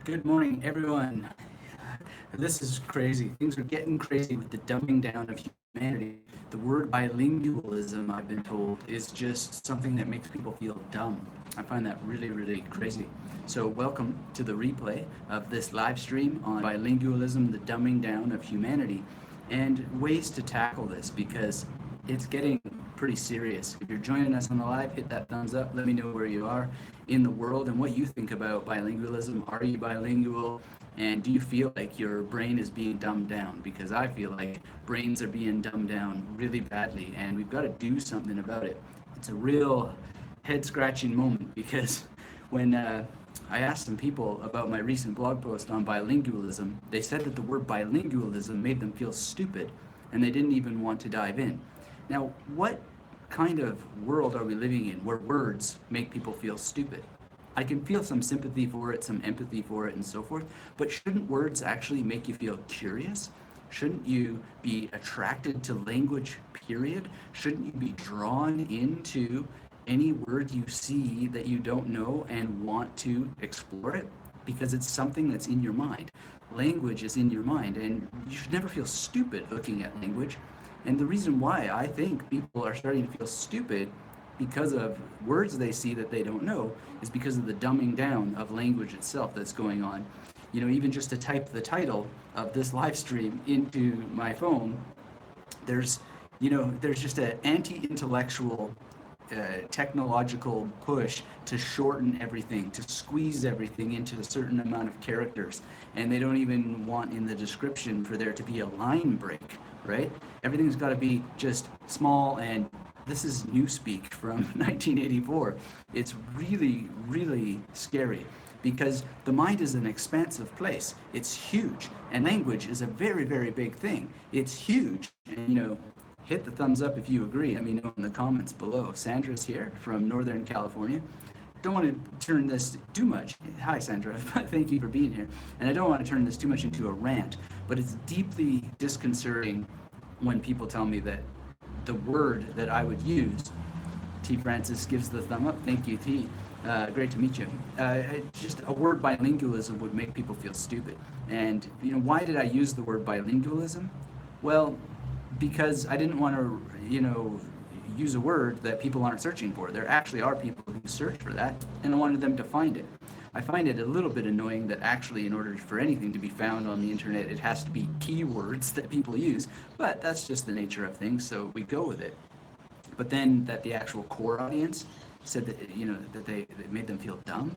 Good morning, everyone. This is crazy. Things are getting crazy with the dumbing down of humanity. The word bilingualism, I've been told, is just something that makes people feel dumb. I find that really, really crazy. So, welcome to the replay of this live stream on bilingualism, the dumbing down of humanity, and ways to tackle this because it's getting pretty serious. If you're joining us on the live, hit that thumbs up. Let me know where you are in the world and what you think about bilingualism. Are you bilingual? And do you feel like your brain is being dumbed down? Because I feel like brains are being dumbed down really badly, and we've got to do something about it. It's a real head scratching moment because when I asked some people about my recent blog post on bilingualism, they said that the word bilingualism made them feel stupid and they didn't even want to dive in. Now, what kind of world are we living in where words make people feel stupid? I can feel some sympathy for it, some empathy for it, and so forth, but shouldn't words actually make you feel curious? Shouldn't you be attracted to language, period? Shouldn't you be drawn into any word you see that you don't know and want to explore it? Because it's something that's in your mind. Language is in your mind, and you should never feel stupid looking at language. And the reason why I think people are starting to feel stupid because of words they see that they don't know is because of the dumbing down of language itself that's going on. You know, even just to type the title of this live stream into my phone, there's, there's just an anti-intellectual technological push to shorten everything, to squeeze everything into a certain amount of characters. And they don't even want in the description for there to be a line break, right? Everything's got to be just small, and this is newspeak from 1984. It's really, really scary because the mind is an expansive place. It's huge, and language is a very, very big thing. It's huge, and hit the thumbs up if you agree. Let me know in the comments below. Sandra's here from Northern California. Don't want to turn this too much. Hi, Sandra. Thank you for being here. And I don't want to turn this too much into a rant, but it's deeply disconcerting when people tell me that the word that I would use, T. Francis gives the thumb up. Thank you, T. Great to meet you. Just a word bilingualism would make people feel stupid. And why did I use the word bilingualism? Well, because I didn't want to, use a word that people aren't searching for. There actually are people who search for that, and I wanted them to find it. I find it a little bit annoying that actually, in order for anything to be found on the internet, it has to be keywords that people use, but that's just the nature of things, so we go with it. But then that the actual core audience said that, that it made them feel dumb.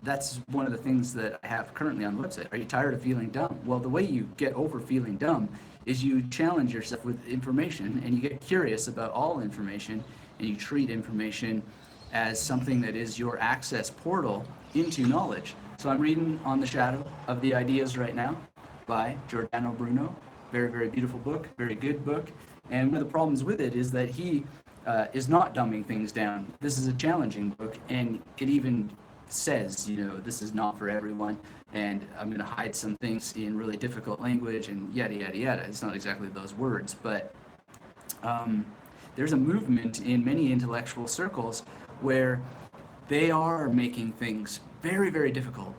That's one of the things that I have currently on the website. Are you tired of feeling dumb? Well, the way you get over feeling dumb is you challenge yourself with information and you get curious about all information and you treat information as something that is your access portal into knowledge. So I'm reading On the Shadow of the Ideas right now by Giordano Bruno. Very, very beautiful book, very good book. And one of the problems with it is that he is not dumbing things down. This is a challenging book, and it even says, this is not for everyone, and I'm going to hide some things in really difficult language and yada, yada, yada. It's not exactly those words, but there's a movement in many intellectual circles where they are making things very, very difficult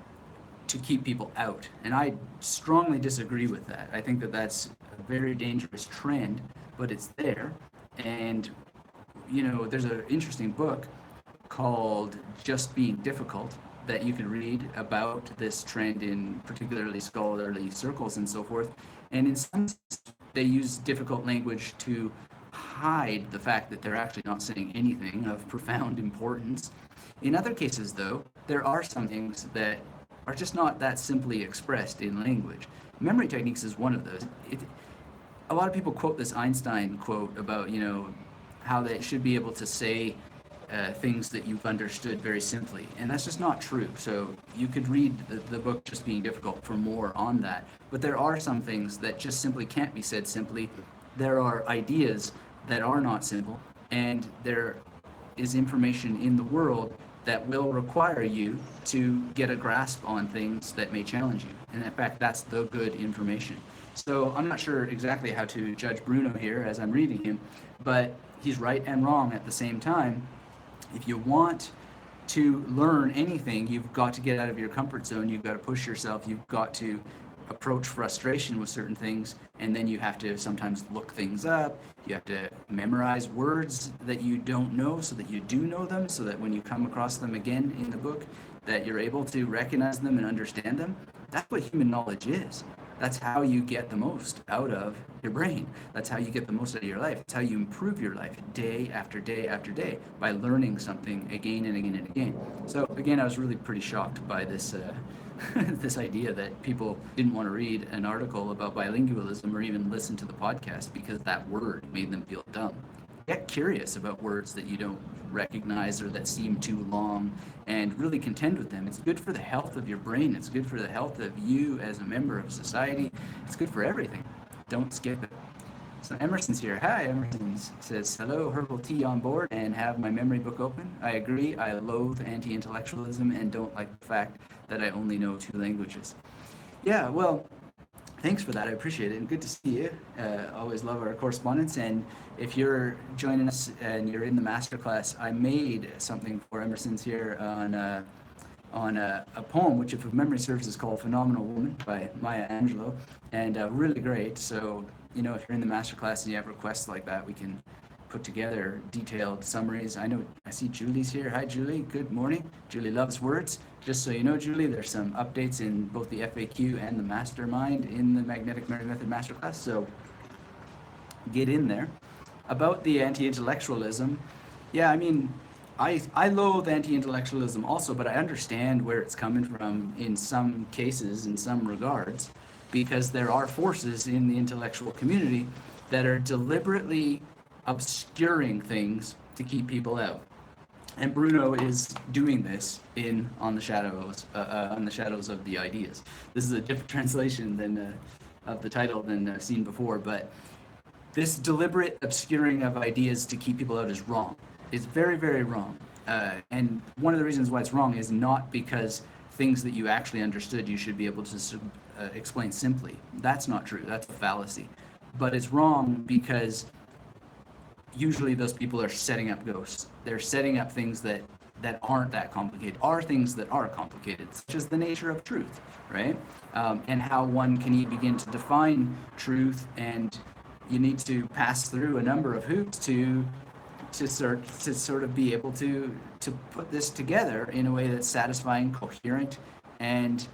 to keep people out. And I strongly disagree with that. I think that that's a very dangerous trend, but it's there. And, there's an interesting book called Just Being Difficult that you can read about this trend in particularly scholarly circles and so forth. And in some cases, they use difficult language to hide the fact that they're actually not saying anything of profound importance. In other cases, though, there are some things that are just not that simply expressed in language. Memory techniques is one of those. A lot of people quote this Einstein quote about, how they should be able to say things that you've understood very simply, and that's just not true. So you could read the book Just Being Difficult for more on that, but there are some things that just simply can't be said simply. There are ideas that are not simple, and there is information in the world that will require you to get a grasp on things that may challenge you, and in fact that's the good information. So I'm not sure exactly how to judge Bruno here as I'm reading him, but he's right and wrong at the same time. If you want to learn anything, you've got to get out of your comfort zone. You've got to push yourself. You've got to approach frustration with certain things, and then you have to sometimes look things up. You have to memorize words that you don't know so that you do know them, so that when you come across them again in the book, that you're able to recognize them and understand them. That's what human knowledge is. That's how you get the most out of your brain. That's how you get the most out of your life. It's how you improve your life day after day after day, by learning something again and again and again. So again, I was really pretty shocked by this this idea that people didn't want to read an article about bilingualism or even listen to the podcast because that word made them feel dumb. Get curious about words that you don't recognize or that seem too long, and really contend with them. It's good for the health of your brain. It's good for the health of you as a member of society. It's good for everything. Don't skip it. So Emerson's here. Hi, Emerson says, hello, herbal tea on board and have my memory book open. I agree. I loathe anti-intellectualism and don't like the fact that I only know 2 languages. Yeah, well, thanks for that. I appreciate it, and good to see you. Always love our correspondence. And if you're joining us and you're in the masterclass, I made something for Emerson's here on a poem, which, if memory serves, is called "Phenomenal Woman" by Maya Angelou, and really great. So, if you're in the masterclass and you have requests like that, we can put together detailed summaries. I see Julie's here. Hi, Julie. Good morning. Julie loves words. Just so you know, Julie, there's some updates in both the FAQ and the mastermind in the Magnetic Memory Method Masterclass, so get in there. About the anti-intellectualism, yeah, I loathe anti-intellectualism also, but I understand where it's coming from in some cases, in some regards, because there are forces in the intellectual community that are deliberately obscuring things to keep people out. And Bruno is doing this on the shadows of the ideas. This is a different translation than of the title than I've seen before, but this deliberate obscuring of ideas to keep people out is wrong. It's very, very wrong. And one of the reasons why it's wrong is not because things that you actually understood you should be able to explain simply. That's not true. That's a fallacy. But it's wrong because usually those people are setting up ghosts. They're setting up things that aren't that complicated, are things that are complicated, such as the nature of truth, right? And how one can begin to define truth, and you need to pass through a number of hoops to sort of be able to put this together in a way that's satisfying, coherent, and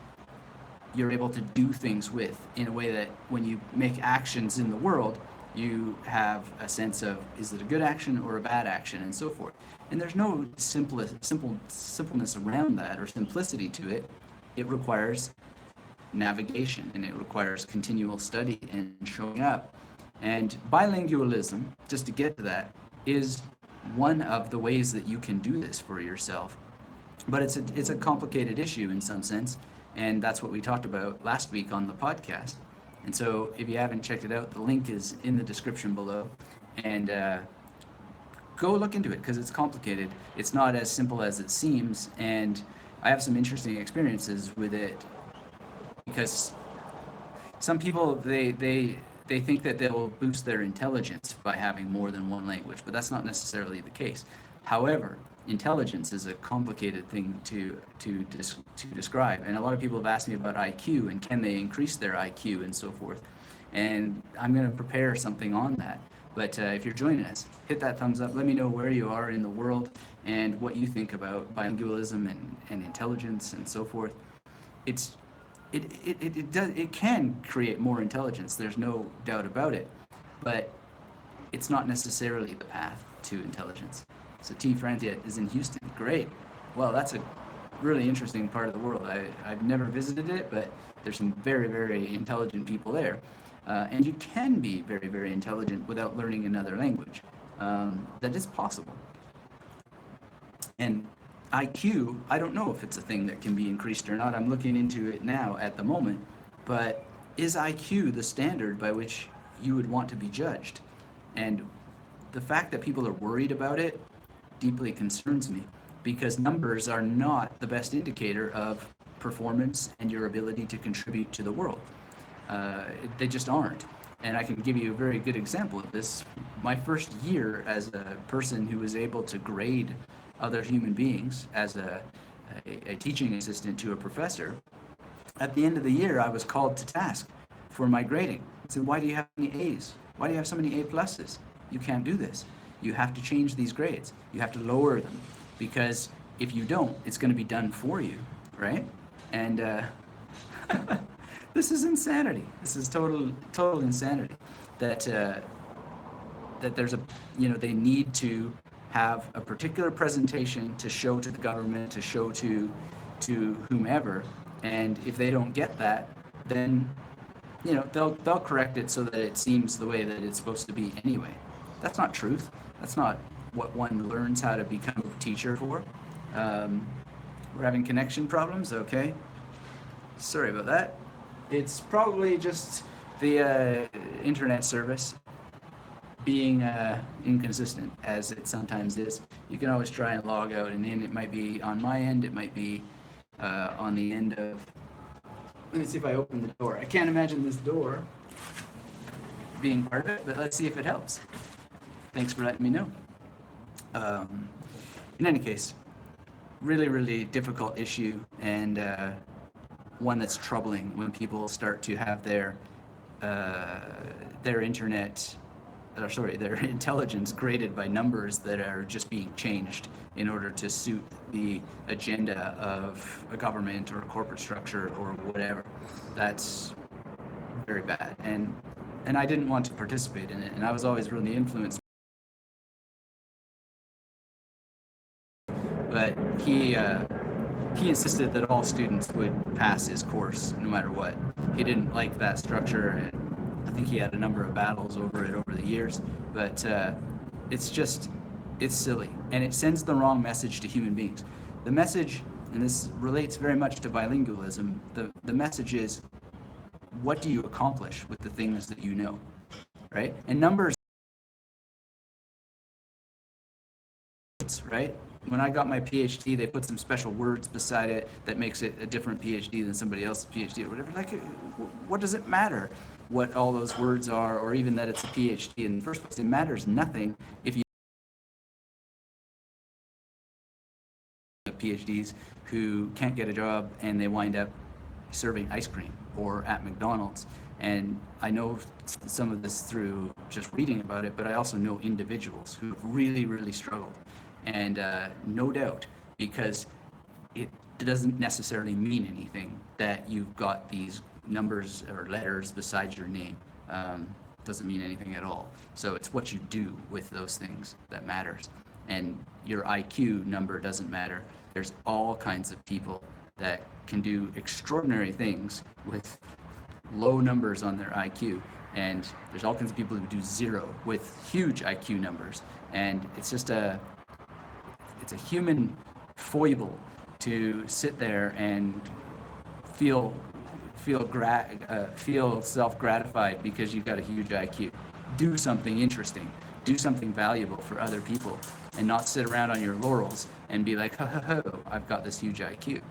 you're able to do things with, in a way that when you make actions in the world, you have a sense of, is it a good action or a bad action, and so forth. And there's no simpleness around that, or simplicity to it. It requires navigation, and it requires continual study and showing up. And bilingualism, just to get to that, is one of the ways that you can do this for yourself. But it's a complicated issue in some sense, and that's what we talked about last week on the podcast. And so if you haven't checked it out, the link is in the description below, and go look into it, because it's complicated. It's not as simple as it seems, and I have some interesting experiences with it, because some people, they think that they'll boost their intelligence by having more than one language, but that's not necessarily the case. However, intelligence is a complicated thing to describe, and a lot of people have asked me about IQ and can they increase their IQ and so forth, and I'm going to prepare something on that. But if you're joining us, hit that thumbs up. Let me know where you are in the world and what you think about bilingualism and intelligence and so forth. It can create more intelligence. There's no doubt about it, but it's not necessarily the path to intelligence. So T. Frantia is in Houston. Great. Well, that's a really interesting part of the world. I've never visited it, but there's some very, very intelligent people there. And you can be very, very intelligent without learning another language. That is possible. And IQ, I don't know if it's a thing that can be increased or not. I'm looking into it now at the moment. But is IQ the standard by which you would want to be judged? And the fact that people are worried about it deeply concerns me, because numbers are not the best indicator of performance and your ability to contribute to the world. They just aren't. And I can give you a very good example of this. My first year as a person who was able to grade other human beings as a teaching assistant to a professor, at the end of the year, I was called to task for my grading. I said, why do you have any A's? Why do you have so many A pluses? You can't do this. You have to change these grades. You have to lower them, because if you don't, it's going to be done for you, right? And this is insanity. This is total insanity. That there's a, they need to have a particular presentation to show to the government, to show to whomever, and if they don't get that, then they'll correct it so that it seems the way that it's supposed to be anyway. That's not truth. That's not what one learns how to become a teacher for. We're having connection problems. Okay, sorry about that. It's probably just the internet service being inconsistent, as it sometimes is. You can always try and log out and in. It might be on my end, it might be on the end of... Let me see if I open the door. I can't imagine this door being part of it, but let's see if it helps. Thanks for letting me know. In any case, really, really difficult issue, and one that's troubling when people start to have their intelligence graded by numbers that are just being changed in order to suit the agenda of a government or a corporate structure or whatever. That's very bad, and I didn't want to participate in it, and I was always really influenced. But he insisted that all students would pass his course no matter what. He didn't like that structure, and I think he had a number of battles over it over the years, but it's silly, and it sends the wrong message to human beings. The message, and this relates very much to bilingualism, the message is, what do you accomplish with the things that you know, right? And numbers, right? When I got my PhD, they put some special words beside it that makes it a different PhD than somebody else's PhD or whatever. Like, what does it matter what all those words are, or even that it's a PhD in the first place? It matters nothing if you have PhDs who can't get a job and they wind up serving ice cream or at McDonald's. And I know some of this through just reading about it, but I also know individuals who have really, really struggled. And no doubt, because it doesn't necessarily mean anything that you've got these numbers or letters beside your name. Doesn't mean anything at all. So it's what you do with those things that matters. And your IQ number doesn't matter. There's all kinds of people that can do extraordinary things with low numbers on their IQ. And there's all kinds of people who do zero with huge IQ numbers. And it's just it's a human foible to sit there and feel self-gratified because you've got a huge IQ. Do something interesting. Do something valuable for other people, and not sit around on your laurels and be like, ho, I've got this huge IQ.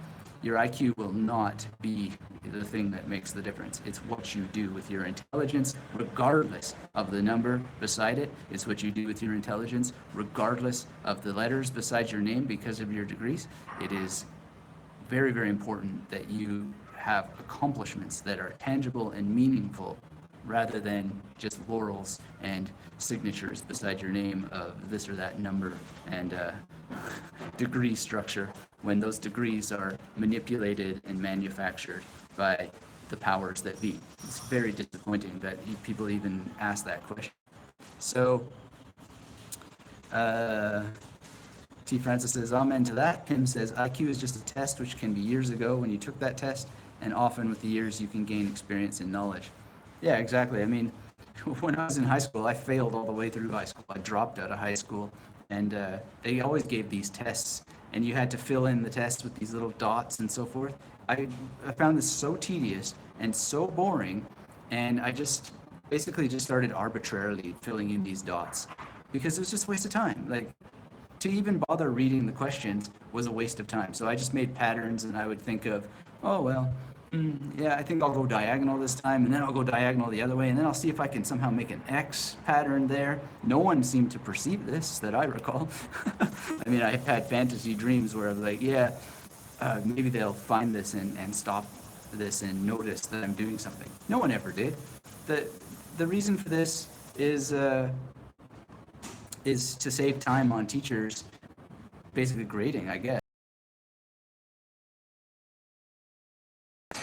Your IQ will not be the thing that makes the difference. It's what you do with your intelligence, regardless of the number beside it. It's what you do with your intelligence, regardless of the letters beside your name because of your degrees. It is very, very important that you have accomplishments that are tangible and meaningful, rather than just laurels and signatures beside your name of this or that number and degree structure, when those degrees are manipulated and manufactured by the powers that be. It's very disappointing that people even ask that question. So, T. Francis says, amen to that. Kim says, IQ is just a test which can be years ago when you took that test, and often with the years you can gain experience and knowledge. Yeah, exactly. I mean, when I was in high school, I failed all the way through high school. I dropped out of high school, and they always gave these tests, and you had to fill in the tests with these little dots and so forth. I found this so tedious and so boring, and I just basically just started arbitrarily filling in these dots because it was just a waste of time. Like, to even bother reading the questions was a waste of time. So I just made patterns, and I would think of, oh, well, Yeah, I think I'll go diagonal this time, and then I'll go diagonal the other way, and then I'll see if I can somehow make an X pattern there. No one seemed to perceive this that I recall. I mean, I've had fantasy dreams where I'm like, yeah, maybe they'll find this and stop this and notice that I'm doing something. No one ever did. The reason for this is to save time on teachers basically grading, I guess,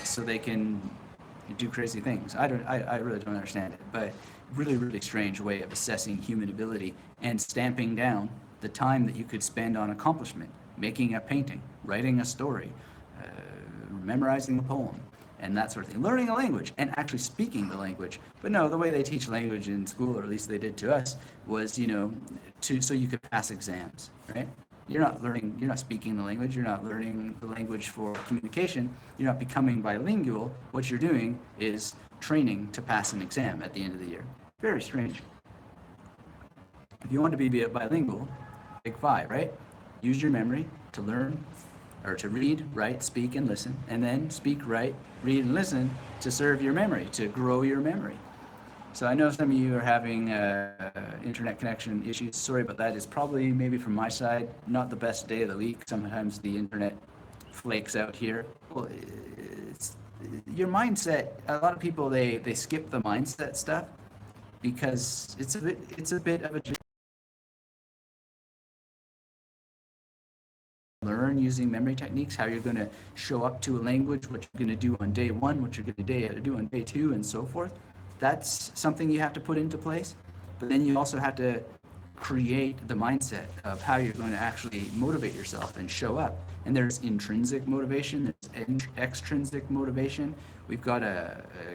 so they can do crazy things. I really don't understand it, but really, really strange way of assessing human ability and stamping down the time that you could spend on accomplishment, making a painting, writing a story, memorizing a poem, and that sort of thing. Learning a language and actually speaking the language. But no, the way they teach language in school, or at least they did to us, was, so you could pass exams, right? You're not speaking the language, you're not learning the language for communication, you're not becoming bilingual. What you're doing is training to pass an exam at the end of the year. Very strange. If you want to be bilingual, big five, right? Use your memory to learn, or to read, write, speak, and listen, and then speak, write, read, and listen to serve your memory, to grow your memory. So I know some of you are having internet connection issues. Sorry about that. It's probably, maybe from my side, not the best day of the week. Sometimes the internet flakes out here. Well, it's your mindset. A lot of people, they skip the mindset stuff because it's a bit of a learn using memory techniques, how you're going to show up to a language, what you're going to do on day one, what you're going to do on day two, and so forth. That's something you have to put into place. But then you also have to create the mindset of how you're going to actually motivate yourself and show up. And there's intrinsic motivation, there's extrinsic motivation. We've got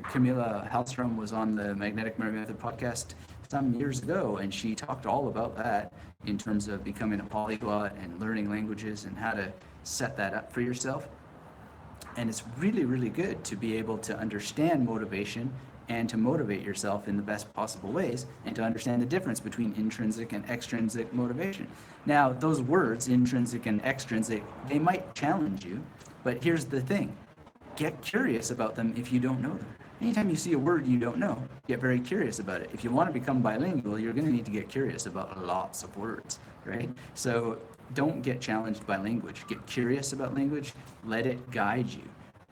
Camilla Hallstrom was on the Magnetic Memory Method podcast some years ago, and she talked all about that in terms of becoming a polyglot and learning languages and how to set that up for yourself. And it's really, really good to be able to understand motivation and to motivate yourself in the best possible ways, and to understand the difference between intrinsic and extrinsic motivation. Now, those words, intrinsic and extrinsic, they might challenge you, but here's the thing. Get curious about them if you don't know them. Anytime you see a word you don't know, get very curious about it. If you want to become bilingual, you're going to need to get curious about lots of words, right? So don't get challenged by language. Get curious about language. Let it guide you.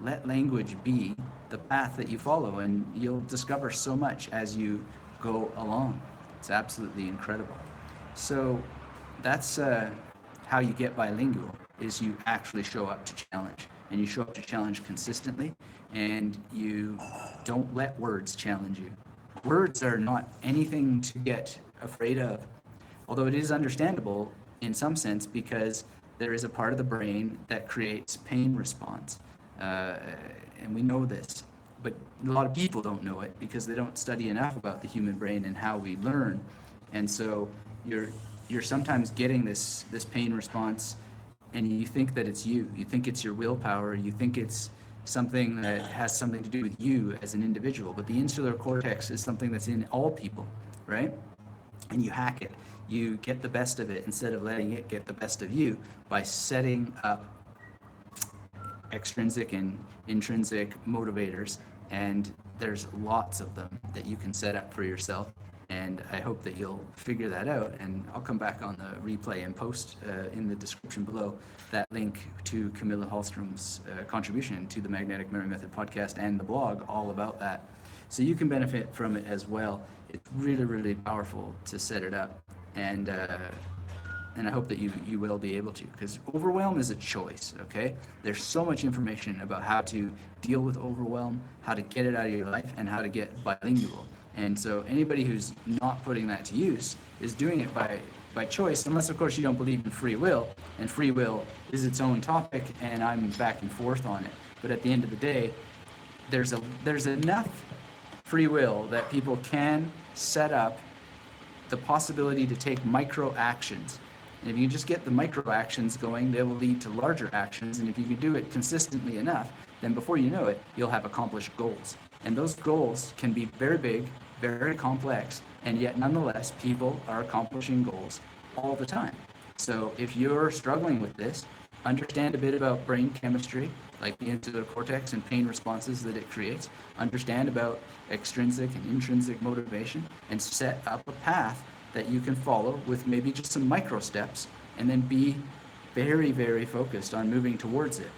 Let language be the path that you follow, and you'll discover so much as you go along. It's absolutely incredible. So that's how you get bilingual, is you actually show up to challenge, and you show up to challenge consistently, and you don't let words challenge you. Words are not anything to get afraid of, although it is understandable in some sense, because there is a part of the brain that creates pain response. And we know this, but a lot of people don't know it because they don't study enough about the human brain and how we learn. And so you're sometimes getting this pain response, and you think that it's you. You think it's your willpower. You think it's something that has something to do with you as an individual. But the insular cortex is something that's in all people, right? And you hack it. You get the best of it instead of letting it get the best of you by setting up extrinsic and intrinsic motivators, and there's lots of them that you can set up for yourself, and I hope that you'll figure that out. And I'll come back on the replay and post in the description below that link to Camilla Hallstrom's contribution to the Magnetic Memory Method podcast and the blog all about that, so you can benefit from it as well. It's really, really powerful to set it up, and I hope that you will be able to, because overwhelm is a choice, okay? There's so much information about how to deal with overwhelm, how to get it out of your life, and how to get bilingual. And so anybody who's not putting that to use is doing it by choice, unless, of course, you don't believe in free will, and free will is its own topic, and I'm back and forth on it. But at the end of the day, there's enough free will that people can set up the possibility to take micro actions. And if you just get the micro actions going, they will lead to larger actions. And if you can do it consistently enough, then before you know it, you'll have accomplished goals. And those goals can be very big, very complex, and yet nonetheless, people are accomplishing goals all the time. So if you're struggling with this, understand a bit about brain chemistry, like the insular cortex and pain responses that it creates, understand about extrinsic and intrinsic motivation, and set up a path that you can follow with maybe just some micro steps, and then be very, very focused on moving towards it.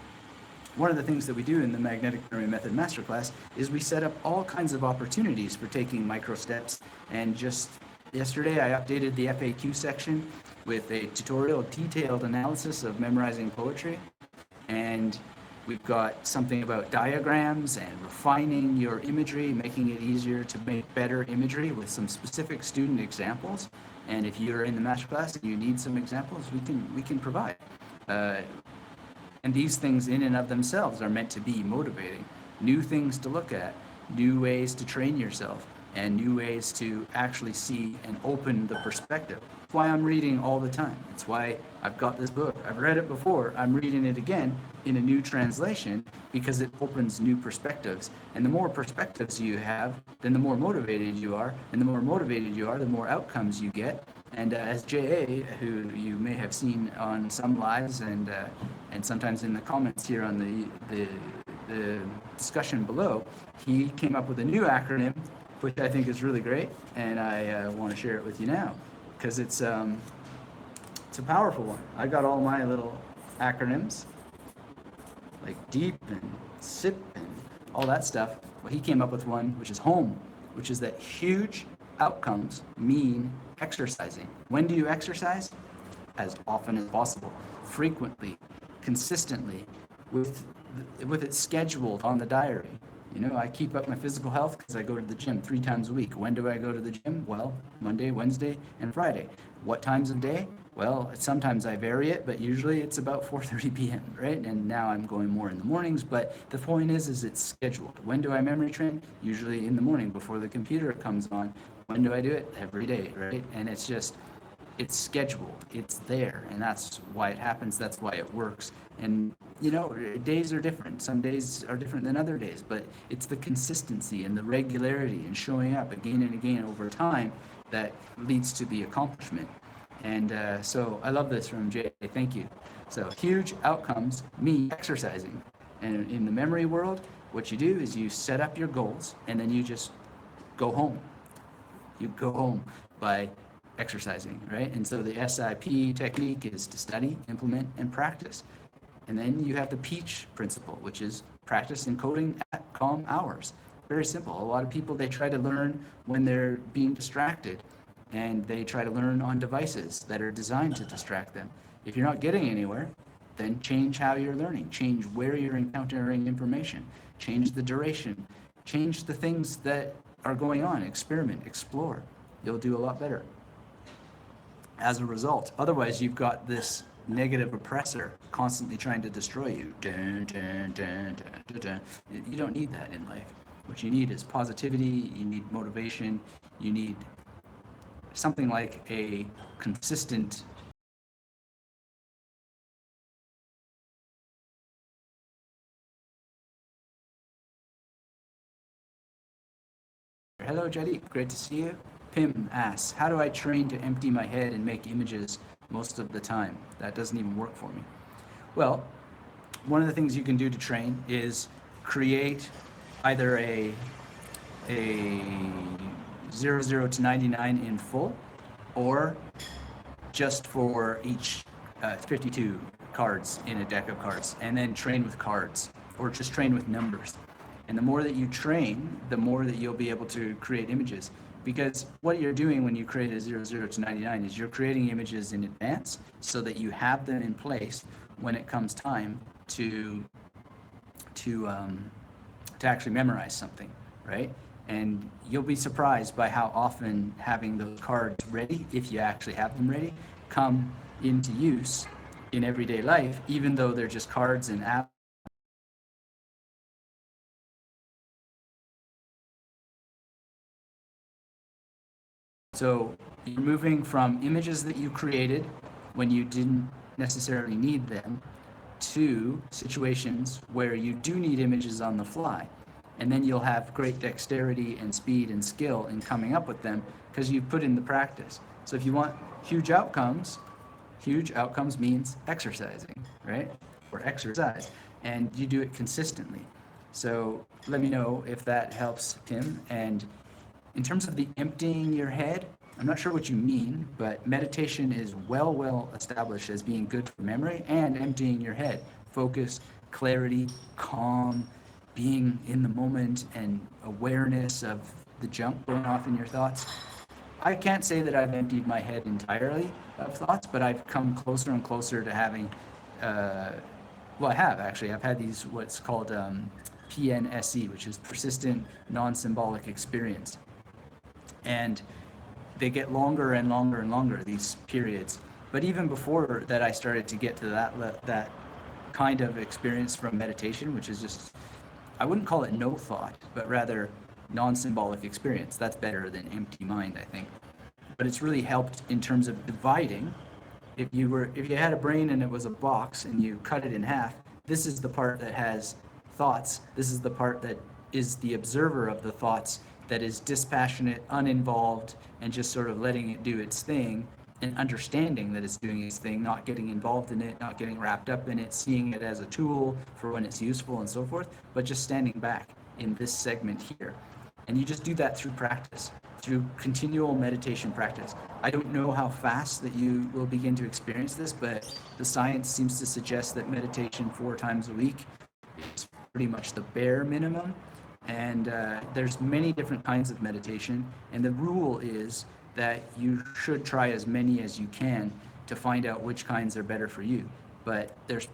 One of the things that we do in the Magnetic Memory Method Masterclass is we set up all kinds of opportunities for taking micro steps. And just yesterday, I updated the FAQ section with a tutorial, detailed analysis of memorizing poetry. And we've got something about diagrams and refining your imagery, making it easier to make better imagery with some specific student examples. And if you're in the masterclass and you need some examples, we can provide. And these things in and of themselves are meant to be motivating. New things to look at, new ways to train yourself, and new ways to actually see and open the perspective. That's why I'm reading all the time. It's why I've got this book. I've read it before. I'm reading it again in a new translation because it opens new perspectives. And the more perspectives you have, then the more motivated you are. And the more motivated you are, the more outcomes you get. And as J.A., who you may have seen on some lives and sometimes in the comments here on the discussion below, he came up with a new acronym, which I think is really great, and I want to share it with you now, because it's a powerful one. I got all my little acronyms, like deep and SIP and all that stuff. Well, he came up with one, which is HOME, which is that huge outcomes mean exercising. When do you exercise? As often as possible, frequently, consistently, with it scheduled on the diary. You know, I keep up my physical health because I go to the gym 3 times a week. When do I go to the gym? Well, Monday, Wednesday, and Friday. What times of day? Well, sometimes I vary it, but usually it's about 4:30 p.m., right? And now I'm going more in the mornings, but the point is it's scheduled. When do I memory train? Usually in the morning before the computer comes on. When do I do it? Every day, right? And it's scheduled. It's there, and that's why it happens. That's why it works. And, you know, days are different. Some days are different than other days, but it's the consistency and the regularity and showing up again and again over time that leads to the accomplishment. And so I love this from Jay. Thank you. So huge outcomes mean exercising. And in the memory world, what you do is you set up your goals, and then you just go home. You go home by exercising, right? And so the SIP technique is to study, implement, and practice. And then you have the PEACH principle, which is practice encoding at calm hours. Very simple. A lot of people, they try to learn when they're being distracted, and they try to learn on devices that are designed to distract them. If you're not getting anywhere, then change how you're learning, change where you're encountering information, change the duration, change the things that are going on, experiment, explore. You'll do a lot better as a result. Otherwise, you've got this negative oppressor constantly trying to destroy you. Dun, dun, dun, dun, dun, dun. You don't need that in life. What you need is positivity, you need motivation, you need something like a consistent Hello, Jaideep. Great to see you. Pim asks, how do I train to empty my head and make images most of the time? That doesn't even work for me. Well, one of the things you can do to train is create either a 00 to 99 in full, or just for each 52 cards in a deck of cards, and then train with cards, or just train with numbers. And the more that you train, the more that you'll be able to create images. Because what you're doing when you create a 00 to 99 is you're creating images in advance so that you have them in place when it comes time to actually memorize something, right? And you'll be surprised by how often having those cards ready, if you actually have them ready, come into use in everyday life, even though they're just cards and apps. So you're moving from images that you created when you didn't necessarily need them to situations where you do need images on the fly. And then you'll have great dexterity and speed and skill in coming up with them because you've put in the practice. So if you want huge outcomes means exercising, right? Or exercise. and you do it consistently. So let me know if that helps, Tim. And in terms of the emptying your head, I'm not sure what you mean, but meditation is well established as being good for memory and emptying your head. Focus, clarity, calm, being in the moment, and awareness of the junk going off in your thoughts. I can't say that I've emptied my head entirely of thoughts, but I've come closer and closer to having, uh, well, I have actually. I've had these what's called PNSE, which is persistent non-symbolic experience, and they get longer and longer and longer, these periods. But even before that, I started to get to that kind of experience from meditation, which is just, I wouldn't call it no thought, but rather non-symbolic experience. That's better than empty mind, I think. But it's really helped in terms of dividing. If you had a brain and it was a box and you cut it in half, this is the part that has thoughts. This is the part that is the observer of the thoughts, that is dispassionate, uninvolved, and just sort of letting it do its thing, and understanding that it's doing its thing, not getting involved in it, not getting wrapped up in it, seeing it as a tool for when it's useful and so forth, but just standing back in this segment here. And you just do that through practice, through continual meditation practice. I don't know how fast that you will begin to experience this, but the science seems to suggest that meditation 4 times a week is pretty much the bare minimum. And there's many different kinds of meditation, and the rule is that you should try as many as you can to find out which kinds are better for you. But there's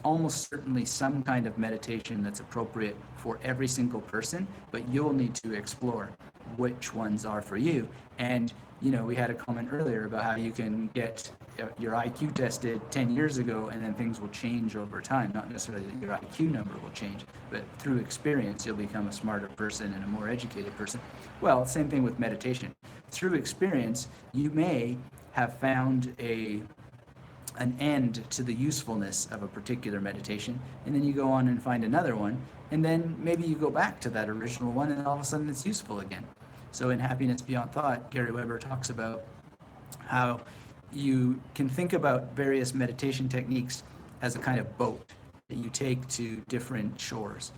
almost certainly some kind of meditation that's appropriate for every single person, but you'll need to explore which ones are for you. And we had a comment earlier about how you can get your IQ tested 10 years ago, and then things will change over time. Not necessarily that your IQ number will change, but through experience, you'll become a smarter person and a more educated person. Well, same thing with meditation. Through experience, you may have found an end to the usefulness of a particular meditation, and then you go on and find another one, and then maybe you go back to that original one, and all of a sudden it's useful again. So in Happiness Beyond Thought, Gary Weber talks about how you can think about various meditation techniques as a kind of boat that you take to different shores.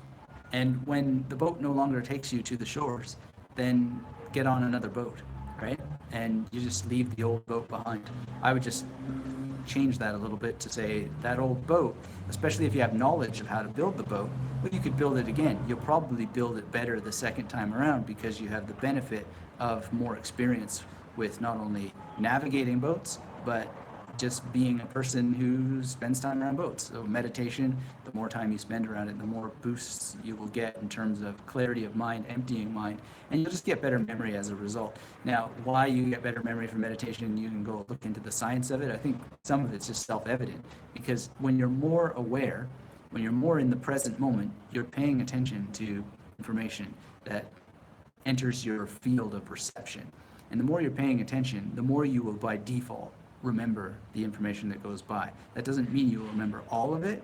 And when the boat no longer takes you to the shores, then get on another boat, right? And you just leave the old boat behind. I would just change that a little bit to say that old boat, especially if you have knowledge of how to build the boat, well, you could build it again. You'll probably build it better the second time around because you have the benefit of more experience with not only navigating boats, but just being a person who spends time around boats. So meditation, the more time you spend around it, the more boosts you will get in terms of clarity of mind, emptying mind, and you'll just get better memory as a result. Now, why you get better memory from meditation, you can go look into the science of it. I think some of it's just self-evident, because when you're more aware, when you're more in the present moment, you're paying attention to information that enters your field of perception. And the more you're paying attention, the more you will by default remember the information that goes by. That doesn't mean you will remember all of it.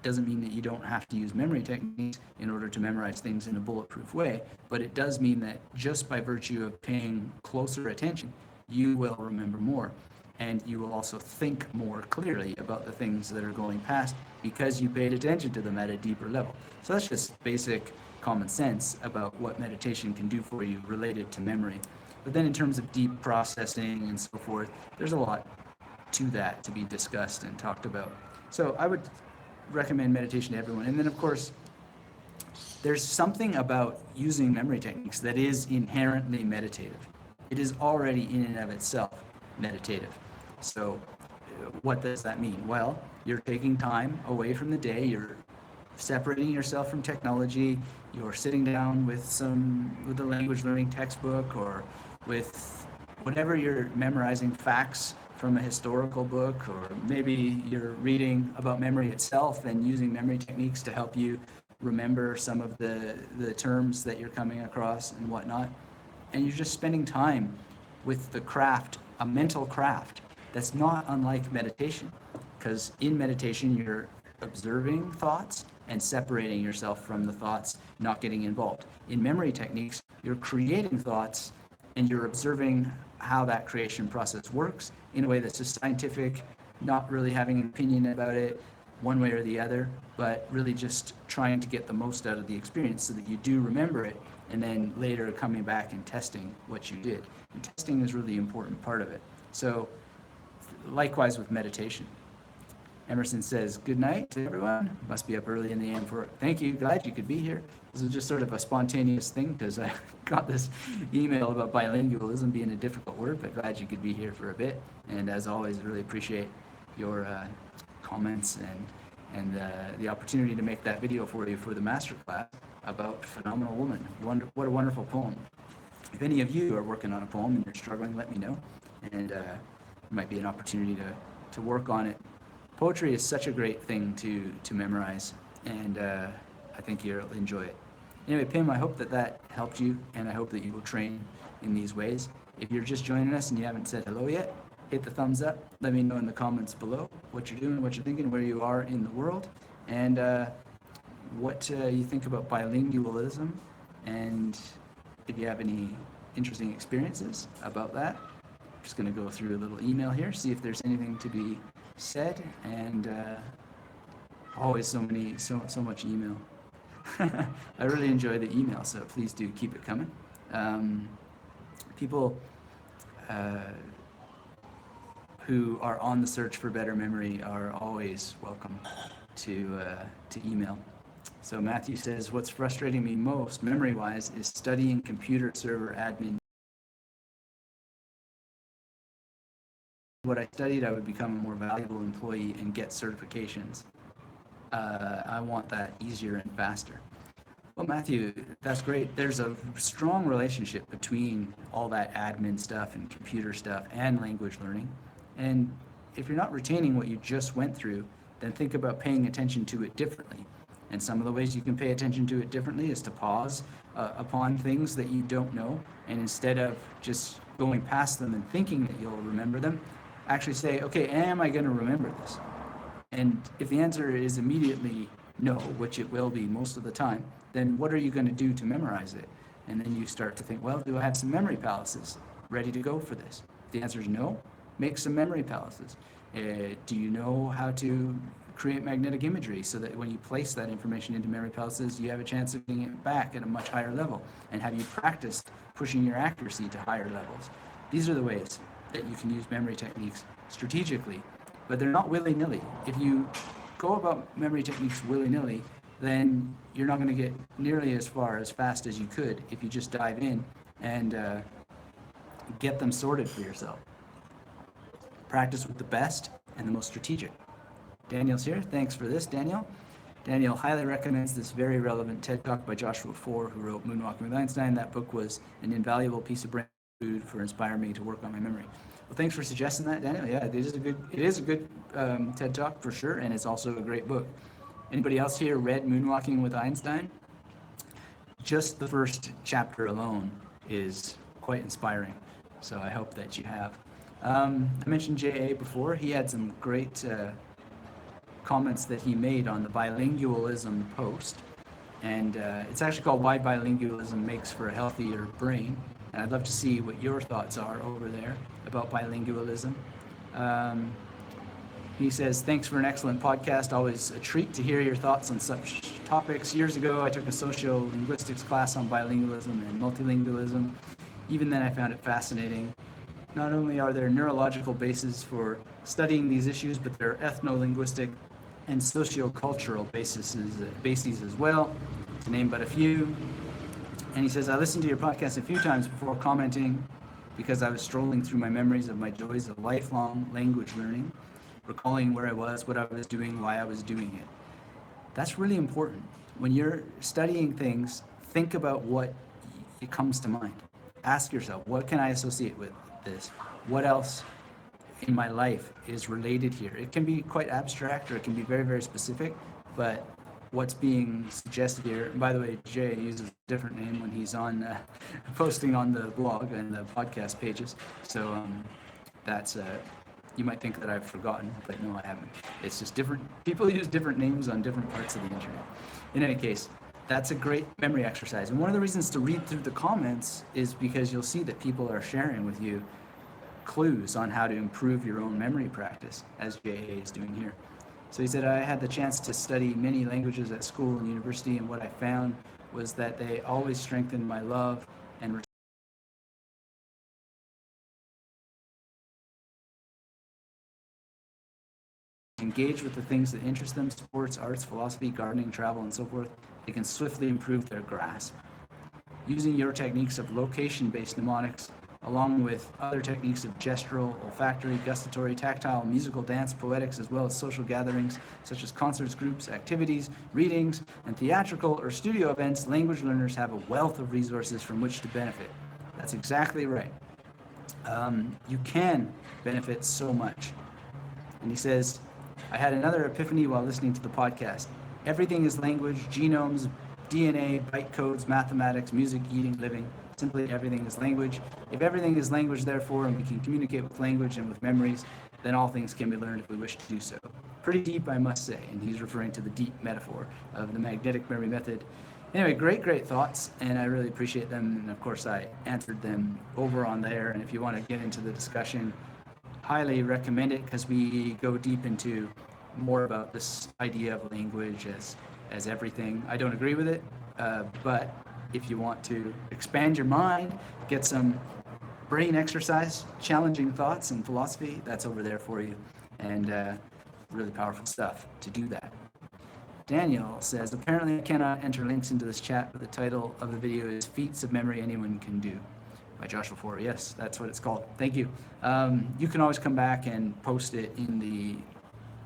Doesn't mean that you don't have to use memory techniques in order to memorize things in a bulletproof way, but it does mean that just by virtue of paying closer attention, you will remember more. And you will also think more clearly about the things that are going past because you paid attention to them at a deeper level. So that's just basic common sense about what meditation can do for you related to memory. But then in terms of deep processing and so forth, there's a lot to that to be discussed and talked about. So I would recommend meditation to everyone. And then of course, there's something about using memory techniques that is inherently meditative. It is already in and of itself meditative. So what does that mean? Well, you're taking time away from the day, you're separating yourself from technology, you're sitting down with a language learning textbook or with whatever you're memorizing, facts from a historical book, or maybe you're reading about memory itself and using memory techniques to help you remember some of the terms that you're coming across and whatnot. And you're just spending time with the craft, a mental craft that's not unlike meditation, because in meditation you're observing thoughts and separating yourself from the thoughts, not getting involved. In memory techniques, you're creating thoughts and you're observing how that creation process works in a way that's just scientific, not really having an opinion about it, one way or the other, but really just trying to get the most out of the experience so that you do remember it, and then later coming back and testing what you did. And testing is really important part of it. So likewise with meditation. Emerson says, "Good night to everyone. Must be up early in the AM for it." Thank you. Glad you could be here. This is just sort of a spontaneous thing because I got this email about bilingualism being a difficult word, but glad you could be here for a bit. And as always, really appreciate your comments and the opportunity to make that video for you for the masterclass about Phenomenal Woman. What a wonderful poem. If any of you are working on a poem and you're struggling, let me know. And it might be an opportunity to work on it. Poetry is such a great thing to memorize, and I think you'll enjoy it. Anyway, Pim, I hope that helped you, and I hope that you will train in these ways. If you're just joining us and you haven't said hello yet, hit the thumbs up. Let me know in the comments below what you're doing, what you're thinking, where you are in the world, and what you think about bilingualism, and if you have any interesting experiences about that. I'm just going to go through a little email here, see if there's anything to be said, and always so much email. I really enjoy the email, so please do keep it coming. People who are on the search for better memory are always welcome to email. So Matthew says, "What's frustrating me most, memory-wise, is studying computer server admin. What I studied, I would become a more valuable employee and get certifications. I want that easier and faster." Well, Matthew, that's great. There's a strong relationship between all that admin stuff and computer stuff and language learning. And if you're not retaining what you just went through, then think about paying attention to it differently. And some of the ways you can pay attention to it differently is to pause upon things that you don't know, and instead of just going past them and thinking that you'll remember them, actually say, okay, am I going to remember this? And if the answer is immediately no, which it will be most of the time, then what are you going to do to memorize it? And then you start to think, well, do I have some memory palaces ready to go for this? If the answer is no, make some memory palaces. Do you know how to create magnetic imagery so that when you place that information into memory palaces, you have a chance of getting it back at a much higher level? And have you practiced pushing your accuracy to higher levels? These are the ways that you can use memory techniques strategically, but they're not willy-nilly. If you go about memory techniques willy-nilly, then you're not going to get nearly as far as fast as you could if you just dive in and get them sorted for yourself. Practice with the best and the most strategic. Daniel's here. Thanks for this, Daniel. Daniel highly recommends this very relevant TED Talk by Joshua Foer, who wrote Moonwalking with Einstein. That book was an invaluable piece of brain food for inspiring me to work on my memory. Well, thanks for suggesting that, Daniel. Yeah, it is a good TED Talk for sure, and it's also a great book. Anybody else here read Moonwalking with Einstein? Just the first chapter alone is quite inspiring, so I hope that you have. I mentioned J.A. before. He had some great comments that he made on the Bilingualism post, and it's actually called "Why Bilingualism Makes for a Healthier Brain," and I'd love to see what your thoughts are over there about bilingualism. He says, "Thanks for an excellent podcast. Always a treat to hear your thoughts on such topics. Years ago, I took a sociolinguistics class on bilingualism and multilingualism. Even then, I found it fascinating. Not only are there neurological bases for studying these issues, but there are ethno-linguistic and sociocultural bases as well, to name but a few." And he says, "I listened to your podcast a few times before commenting because I was strolling through my memories of my joys of lifelong language learning, recalling where I was, what I was doing, why I was doing it." That's really important. When you're studying things, think about what it comes to mind. Ask yourself, what can I associate with this? What else in my life is related here? It can be quite abstract or it can be very, very specific, but what's being suggested here, and by the way, Jay uses a different name when he's on posting on the blog and the podcast pages, so that's you might think that I've forgotten, but no, I haven't. It's just different, people use different names on different parts of the internet. In any case, that's a great memory exercise. And one of the reasons to read through the comments is because you'll see that people are sharing with you clues on how to improve your own memory practice, as JA is doing here. So he said, I had the chance to study many languages at school and university, and what I found was that they always strengthened my love and engage with the things that interest them, sports, arts, philosophy, gardening, travel, and so forth. They can swiftly improve their grasp. Using your techniques of location-based mnemonics, along with other techniques of gestural, olfactory, gustatory, tactile, musical, dance, poetics, as well as social gatherings such as concerts, groups, activities, readings, and theatrical or studio events, language learners have a wealth of resources from which to benefit. That's exactly right. You can benefit so much. And he says, I had another epiphany while listening to the podcast. Everything is language, genomes, DNA, byte codes, mathematics, music, eating, living. Simply everything is language. If everything is language, therefore, and we can communicate with language and with memories, then all things can be learned if we wish to do so. Pretty deep, I must say. And he's referring to the deep metaphor of the magnetic memory method. Anyway, great thoughts, and I really appreciate them. And of course, I answered them over on there. And if you want to get into the discussion, highly recommend it, because we go deep into more about this idea of language as everything. I don't agree with it, but if you want to expand your mind, get some brain exercise, challenging thoughts and philosophy, that's over there for you, and really powerful stuff to do that. Daniel says, apparently I cannot enter links into this chat, but the title of the video is Feats of Memory Anyone Can Do by Joshua Foer. Yes, that's what it's called. Thank you. You can always come back and post it in the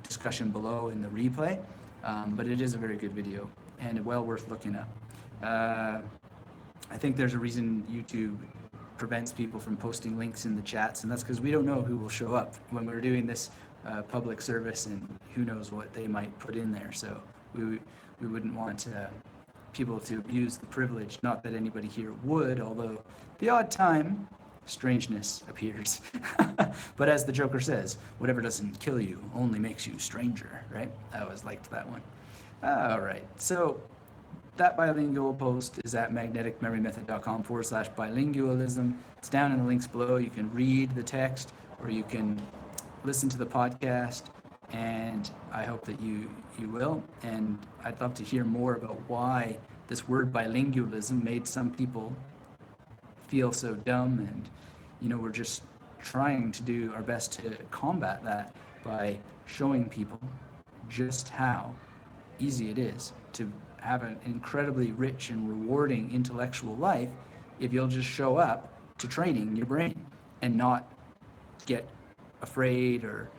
discussion below in the replay, but it is a very good video and well worth looking up. I think there's a reason YouTube prevents people from posting links in the chats, and that's because we don't know who will show up when we're doing this public service, and who knows what they might put in there. So we wouldn't want people to abuse the privilege. Not that anybody here would, although the odd time strangeness appears. But as the Joker says, whatever doesn't kill you only makes you stranger, right? I always liked that one. All right, so that Violin Goalpost is at magneticmemorymethod.com/bilingualism. It's down in the links below. You can read the text, or you can listen to the podcast, and I hope that you will. And I'd love to hear more about why this word bilingualism made some people feel so dumb, and we're just trying to do our best to combat that by showing people just how easy it is to have an incredibly rich and rewarding intellectual life if you'll just show up to training your brain and not get afraid or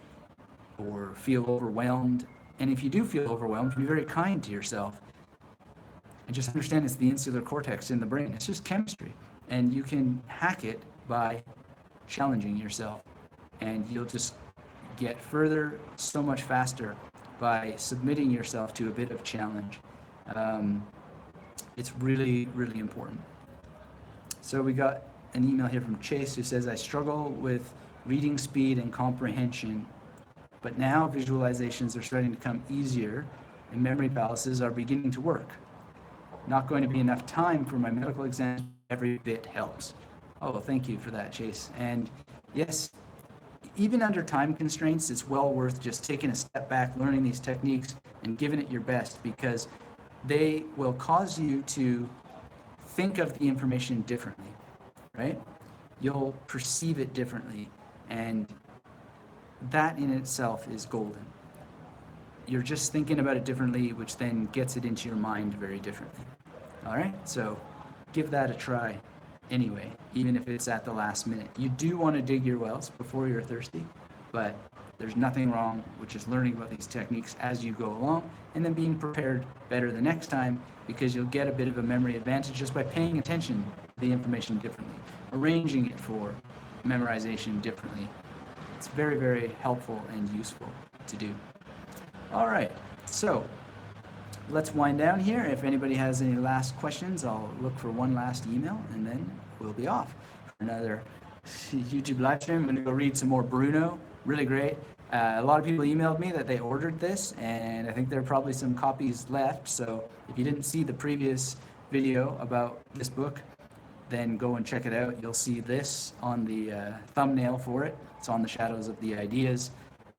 feel overwhelmed. And if you do feel overwhelmed, be very kind to yourself and just understand it's the insular cortex in the brain. It's just chemistry, and you can hack it by challenging yourself, and you'll just get further so much faster by submitting yourself to a bit of challenge. It's really, really important. So we got an email here from Chase who says, I struggle with reading speed and comprehension, but now visualizations are starting to come easier and memory palaces are beginning to work. Not going to be enough time for my medical exam. Every bit helps. Oh, well, thank you for that, Chase. And yes, even under time constraints, it's well worth just taking a step back, learning these techniques, and giving it your best, because they will cause you to think of the information differently, right? You'll perceive it differently, and that in itself is golden. You're just thinking about it differently, which then gets it into your mind very differently. All right, so give that a try anyway, even if it's at the last minute. You do want to dig your wells before you're thirsty, but there's nothing wrong with just learning about these techniques as you go along, and then being prepared better the next time, because you'll get a bit of a memory advantage just by paying attention to the information differently, arranging it for memorization differently. It's very, very helpful and useful to do. All right, so let's wind down here. If anybody has any last questions, I'll look for one last email, and then we'll be off for another YouTube live stream. I'm going to go read some more Bruno. Really great. A lot of people emailed me that they ordered this, and I think there are probably some copies left. So if you didn't see the previous video about this book, then go and check it out. You'll see this on the thumbnail for it. It's on the Shadows of the Ideas.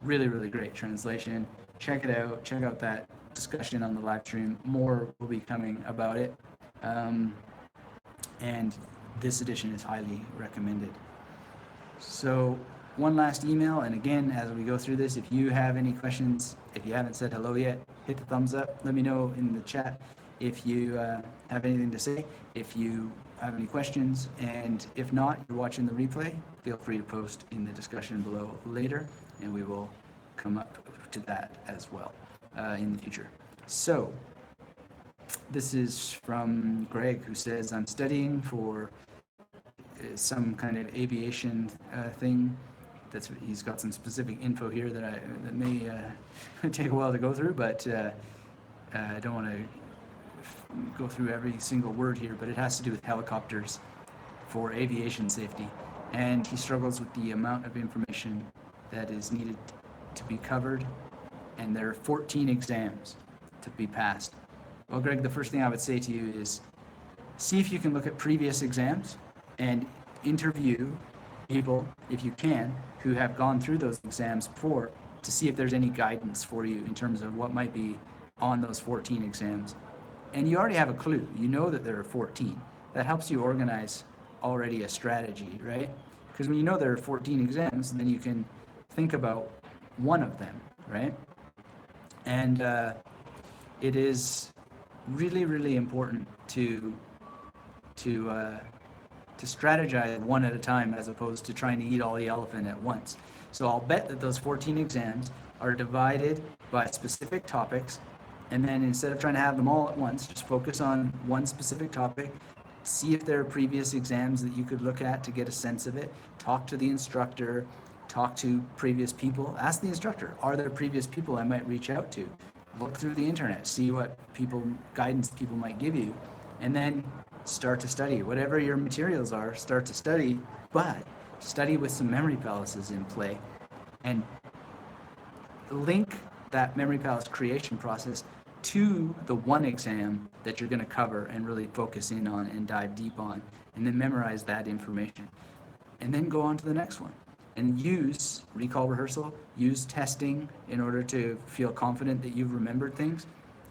Really, really great translation. check it out. Check out that discussion on the live stream. More will be coming about it. And this edition is highly recommended. So one last email, and again, as we go through this, if you have any questions, if you haven't said hello yet, hit the thumbs up. Let me know in the chat if you have anything to say, if you have any questions, and if not, you're watching the replay, feel free to post in the discussion below later, and we will come up to that as well in the future. So this is from Greg, who says, I'm studying for some kind of aviation thing. He's got some specific info here that may take a while to go through, but I don't want to go through every single word here, but it has to do with helicopters for aviation safety. And he struggles with the amount of information that is needed to be covered, and there are 14 exams to be passed. Well, Greg, the first thing I would say to you is see if you can look at previous exams and interview people, if you can, who have gone through those exams before, to see if there's any guidance for you in terms of what might be on those 14 exams. And you already have a clue. You know that there are 14. That helps you organize already a strategy, right? Because when you know there are 14 exams, then you can think about one of them, right? And it is really, really important to strategize one at a time as opposed to trying to eat all the elephant at once. So I'll bet that those 14 exams are divided by specific topics, and then instead of trying to have them all at once, just focus on one specific topic, see if there are previous exams that you could look at to get a sense of it, talk to the instructor, talk to previous people, ask the instructor, are there previous people I might reach out to? Look through the internet, see what guidance people might give you, and then start to study. Whatever your materials are, start to study, but study with some memory palaces in play, and link that memory palace creation process to the one exam that you're going to cover and really focus in on and dive deep on, and then memorize that information. And then go on to the next one. And use recall rehearsal, use testing in order to feel confident that you've remembered things.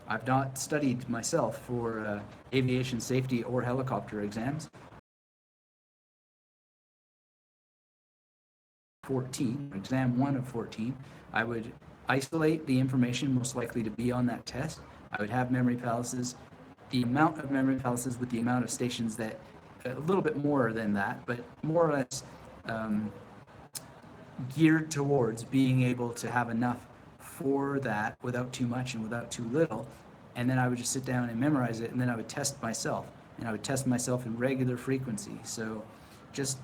I've not studied myself for aviation safety or helicopter exams. 14, exam 1 of 14, I would isolate the information most likely to be on that test. I would have memory palaces, the amount of memory palaces with the amount of stations that, a little bit more than that, but more or less geared towards being able to have enough for that without too much and without too little. And then I would just sit down and memorize it, and then I would test myself. And I would test myself in regular frequency. So just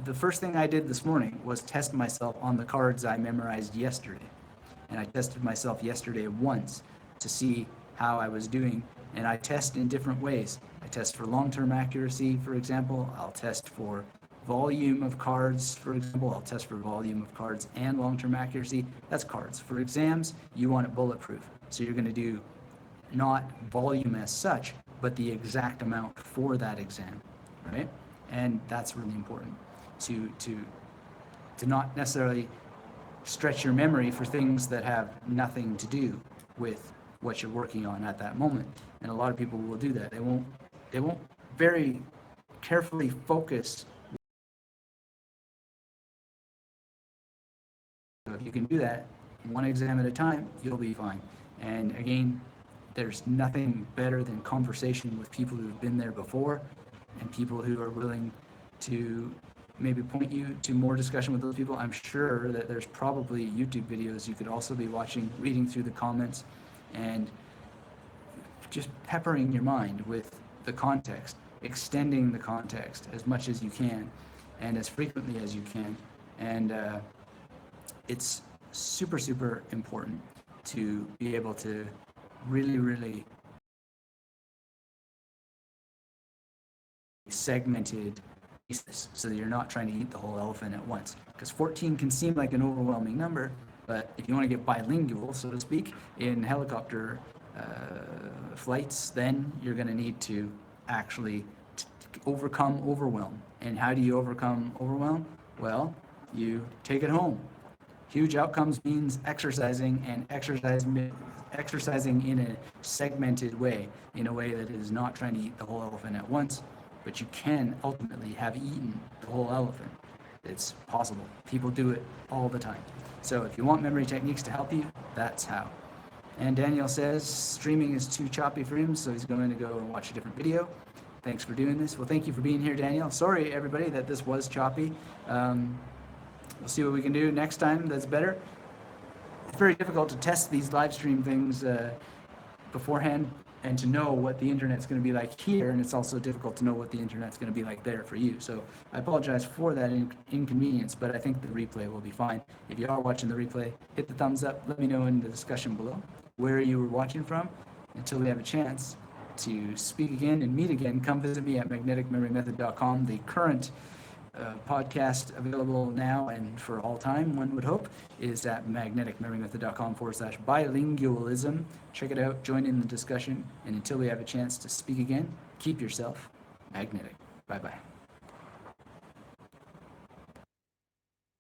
the first thing I did this morning was test myself on the cards I memorized yesterday. And I tested myself yesterday once to see how I was doing. And I test in different ways. I test for long-term accuracy, for example. I'll test for volume of cards, for example. I'll test for volume of cards and long-term accuracy. That's cards. For exams, you want it bulletproof. So you're going to do not volume as such, but the exact amount for that exam, right? And that's really important to not necessarily stretch your memory for things that have nothing to do with what you're working on at that moment. And a lot of people will do that. They won't very carefully focus. So if you can do that one exam at a time, you'll be fine. And again, there's nothing better than conversation with people who've been there before, and people who are willing to maybe point you to more discussion with those people. I'm sure that there's probably YouTube videos you could also be watching, reading through the comments, and just peppering your mind with the context, extending the context as much as you can and as frequently as you can. And it's super, super important to be able to really segmented pieces so that you're not trying to eat the whole elephant at once. Because 14 can seem like an overwhelming number, but if you want to get bilingual, so to speak, in helicopter flights, then you're going to need to actually overcome overwhelm. And how do you overcome overwhelm? Well, you take it home. Huge outcomes means exercising, and exercising in a segmented way, in a way that is not trying to eat the whole elephant at once, but you can ultimately have eaten the whole elephant. It's possible. People do it all the time. So if you want memory techniques to help you, that's how. And Daniel says streaming is too choppy for him, so he's going to go and watch a different video. Thanks for doing this. Well, thank you for being here, Daniel. Sorry, everybody, that this was choppy. We'll see what we can do next time that's better. It's very difficult to test these live stream things beforehand and to know what the internet's going to be like here, and it's also difficult to know what the internet's going to be like there for you. So I apologize for that inconvenience, but I think the replay will be fine. If you are watching the replay, hit the thumbs up. Let me know in the discussion below where you were watching from. Until we have a chance to speak again and meet again, come visit me at magneticmemorymethod.com. The current podcast available now and for all time, one would hope, is at magneticmemorymethod.com/bilingualism. Check it out, join in the discussion, and until we have a chance to speak again, keep yourself magnetic. Bye-bye.